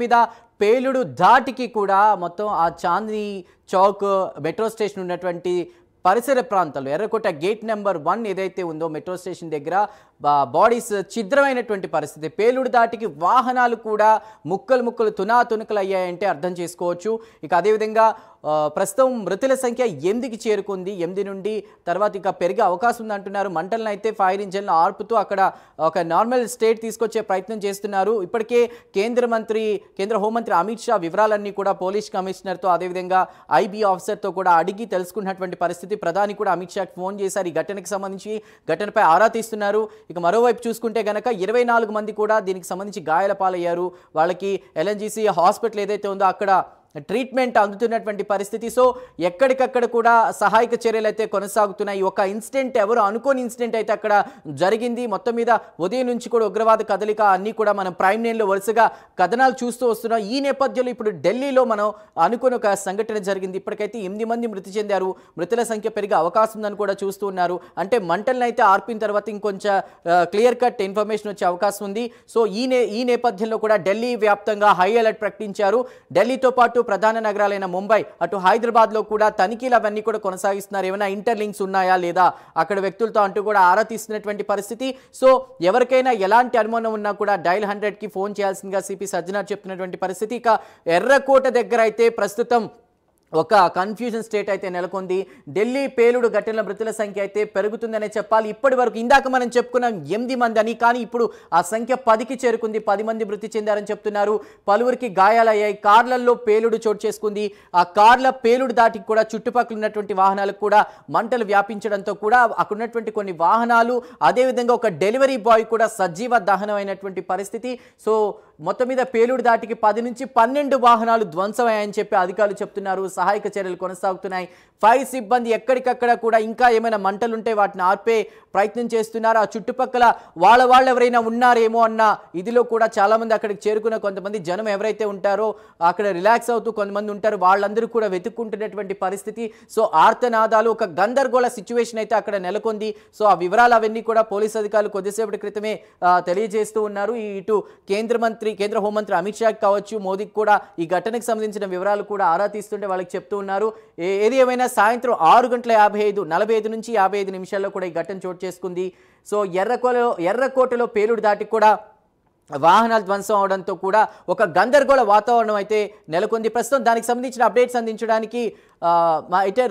మీద పేలుడు ధాటికి కూడా మొత్తం ఆ చాందనీ చౌక్ మెట్రో స్టేషన్ ఉన్నటువంటి పరిసర ప్రాంతాల్లో ఎర్రకోట గేట్ నెంబర్ 1 ఏదైతే ఉందో మెట్రో స్టేషన్ దగ్గర బాడీస్ ఛిద్రమైనటువంటి పరిస్థితి. పేలుడు దాటికి వాహనాలు కూడా ముక్కలు ముక్కలు తునాతునకలు అయ్యాయంటే అర్థం చేసుకోవచ్చు. ఇక అదేవిధంగా ప్రస్తుతం మృతుల సంఖ్య 8కి చేరుకుంది. 8 నుండి తర్వాత ఇక పెరిగే అవకాశం ఉంది అంటున్నారు. మంటలను అయితే ఫైర్ ఇంజన్లు ఆర్పుతూ అక్కడ ఒక నార్మల్ స్టేట్ తీసుకొచ్చే ప్రయత్నం చేస్తున్నారు. ఇప్పటికే కేంద్ర హోంమంత్రి అమిత్ షా వివరాలన్నీ కూడా పోలీస్ కమిషనర్తో అదేవిధంగా ఐబీ ఆఫీసర్తో కూడా అడిగి తెలుసుకున్నటువంటి పరిస్థితి. ప్రధాని కూడా అమిత్ షాకి ఫోన్ చేశారు. ఈ ఘటనకు సంబంధించి ఘటనపై ఆరా తీస్తున్నారు. ఇక మరోవైపు చూసుకుంటే గనక 24 మంది కూడా దీనికి సంబంధించి గాయాల పాలయ్యారు. వాళ్ళకి ఎల్ఎన్జీసీ హాస్పిటల్ ఏదైతే ఉందో అక్కడ ట్రీట్మెంట్ అందుతున్నటువంటి పరిస్థితి. సో ఎక్కడికక్కడ కూడా సహాయక చర్యలు అయితే కొనసాగుతున్నాయి. ఒక ఇన్సిడెంట్ ఎవరు అనుకోని ఇన్సిడెంట్ అయితే అక్కడ జరిగింది. మొత్తం మీద ఉదయం నుంచి కూడా ఉగ్రవాద కదలిక అన్నీ కూడా మనం ప్రైమ్ నైన్లో వరుసగా కథనాలు చూస్తూ వస్తున్నాం. ఈ నేపథ్యంలో ఇప్పుడు ఢిల్లీలో మనం అనుకుని ఒక సంఘటన జరిగింది. ఇప్పటికైతే 8 మంది మృతి చెందారు. మృతుల సంఖ్య పెరిగే అవకాశం ఉందని కూడా చూస్తూ ఉన్నారు. అంటే మంటలను అయితే ఆర్పిన తర్వాత ఇంకొంచెం క్లియర్ కట్ ఇన్ఫర్మేషన్ వచ్చే అవకాశం ఉంది. సో ఈ నేపథ్యంలో కూడా ఢిల్లీ వ్యాప్తంగా హై అలర్ట్ ప్రకటించారు. ఢిల్లీతో పాటు ప్రధాన నగరాలైన ముంబై అటు హైదరాబాద్లో కూడా తనిఖీలు అవన్నీ కూడా కొనసాగిస్తున్నారు. ఏమైనా ఇంటర్లింక్స్ ఉన్నాయా లేదా అక్కడ వ్యక్తులతో అంటూ కూడా ఆరా తీస్తున్నటువంటి పరిస్థితి. సో ఎవరికైనా ఎలాంటి అనుమానం ఉన్నా కూడా డైల్ 100కి ఫోన్ చేయాల్సిందిగా సిపి సజ్జనార్ చెప్తున్నటువంటి పరిస్థితి. ఇక ఎర్రకోట దగ్గర అయితే ప్రస్తుతం ఒక కన్ఫ్యూజన్ స్టేట్ అయితే నెలకొంది. ఢిల్లీ పేలుడు ఘటనల మృతుల సంఖ్య అయితే పెరుగుతుందనే చెప్పాలి. ఇప్పటి వరకు ఇందాక మనం చెప్పుకున్నాం 8 మంది అని, కానీ ఇప్పుడు ఆ సంఖ్య 10కి చేరుకుంది. 10 మంది మృతి చెందారని చెప్తున్నారు. పలువురికి గాయాలయ్యాయి. కార్లలో పేలుడు చోటు చేసుకుంది. ఆ కార్ల పేలుడు దాటికి కూడా చుట్టుపక్కల ఉన్నటువంటి వాహనాలకు కూడా మంటలు వ్యాపించడంతో కూడా అక్కడ ఉన్నటువంటి కొన్ని వాహనాలు అదేవిధంగా ఒక డెలివరీ బాయ్ కూడా సజీవ దహనం అయినటువంటి పరిస్థితి. సో మొత్తం మీద పేలుడు దాటికి 10 నుంచి 12 వాహనాలు ధ్వంసమయ్యాయని చెప్పి అధికారులు చెప్తున్నారు. సహాయక చర్యలు కొనసాగుతున్నాయి. ఫైర్ సిబ్బంది ఎక్కడికక్కడ కూడా ఇంకా ఏమైనా మంటలుంటే వాటిని ఆర్పే ప్రయత్నం చేస్తున్నారు. ఆ చుట్టుపక్కల వాళ్ళు ఎవరైనా ఉన్నారేమో అన్న ఇదిలో కూడా చాలామంది అక్కడికి చేరుకున్న కొంతమంది జనం ఎవరైతే ఉంటారో అక్కడ రిలాక్స్ అవుతూ కొంతమంది ఉంటారు. వాళ్ళందరూ కూడా వెతుక్కుంటున్నటువంటి పరిస్థితి. సో ఆర్తనాదాలు, ఒక గందరగోళ సిచ్యువేషన్ అయితే అక్కడ నెలకొంది. సో ఆ వివరాలు అవన్నీ కూడా పోలీసు అధికారులు కొద్దిసేపటి క్రితమే తెలియజేస్తూ ఉన్నారు. ఇటు కేంద్ర హోంమంత్రి అమిత్ షాకి కావచ్చు, మోదీకి కూడా ఈ ఘటనకు సంబంధించిన వివరాలు కూడా ఆరా తీస్తుంటే వాళ్ళకి చెప్తూ ఉన్నారు. ఏది ఏమైనా సాయంత్రం 6:45 నుంచి 55 నిమిషాల్లో కూడా ఈ ఘటన చోటు చేసుకుంది. సో ఎర్రకోటలో పేలుడు దాటి కూడా వాహనాలు ధ్వంసం అవడంతో కూడా ఒక గందరగోళ వాతావరణం అయితే నెలకొంది. ప్రస్తుతం దానికి సంబంధించిన అప్డేట్స్ అందించడానికి అయితే